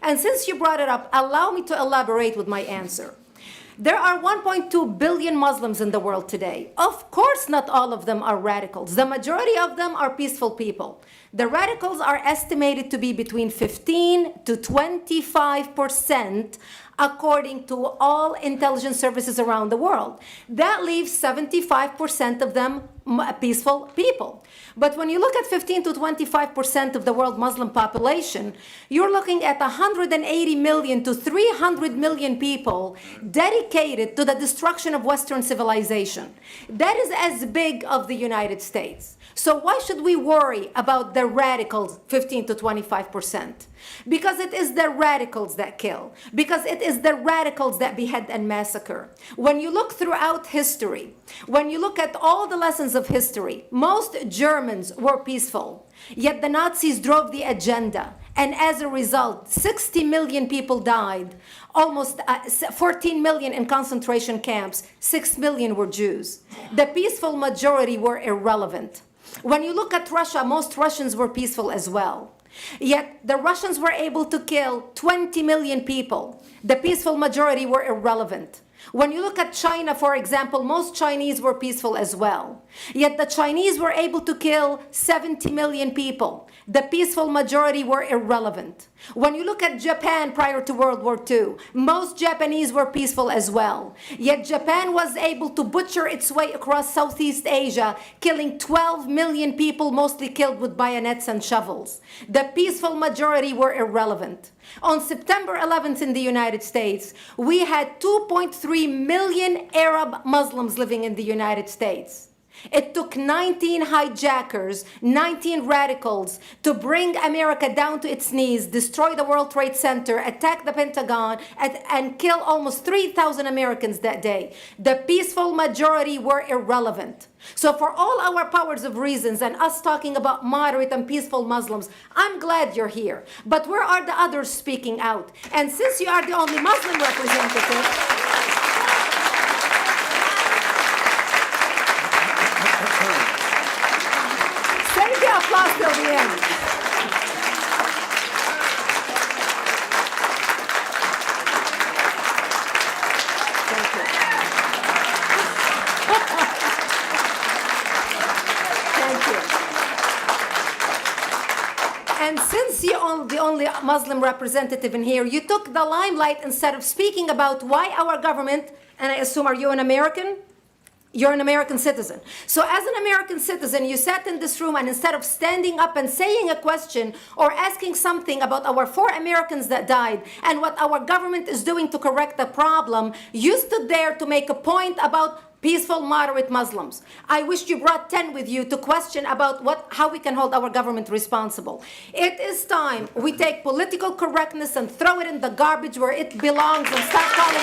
And since you brought it up, allow me to elaborate with my answer. There are 1.2 billion Muslims in the world today. Of course, not all of them are radicals. The majority of them are peaceful people. The radicals are estimated to be between 15 to 25%, according to all intelligence services around the world. That leaves 75% of them peaceful people. But when you look at 15 to 25% of the world Muslim population, you're looking at 180 million to 300 million people dedicated to the destruction of Western civilization. That is as big of the United States. So why should we worry about the radicals, 15 to 25%? Because it is the radicals that kill. Because it is the radicals that behead and massacre. When you look throughout history, when you look at all the lessons of history, most Germans were peaceful. Yet the Nazis drove the agenda. And as a result, 60 million people died. Almost 14 million in concentration camps. 6 million were Jews. The peaceful majority were irrelevant. When you look at Russia, most Russians were peaceful as well. Yet the Russians were able to kill 20 million people. The peaceful majority were irrelevant. When you look at China, for example, most Chinese were peaceful as well. Yet the Chinese were able to kill 70 million people. The peaceful majority were irrelevant. When you look at Japan prior to World War II, most Japanese were peaceful as well. Yet Japan was able to butcher its way across Southeast Asia, killing 12 million people, mostly killed with bayonets and shovels. The peaceful majority were irrelevant. On September 11th in the United States, we had 2.3 million Arab Muslims living in the United States. It took 19 hijackers, 19 radicals to bring America down to its knees, destroy the World Trade Center, attack the Pentagon, and kill almost 3,000 Americans that day. The peaceful majority were irrelevant. So for all our powers of reasons and us talking about moderate and peaceful Muslims, I'm glad you're here. But where are the others speaking out? And since you are the only Muslim representative, save the applause till the end. And since you're the only Muslim representative in here, you took the limelight instead of speaking about why our government, and I assume, are you an American? You're an American citizen. So as an American citizen, you sat in this room and instead of standing up and saying a question or asking something about our 4 Americans that died and what our government is doing to correct the problem, you stood there to make a point about peaceful, moderate Muslims. I wish you brought 10 with you to question about how we can hold our government responsible. It is time we take political correctness and throw it in the garbage where it belongs and start calling it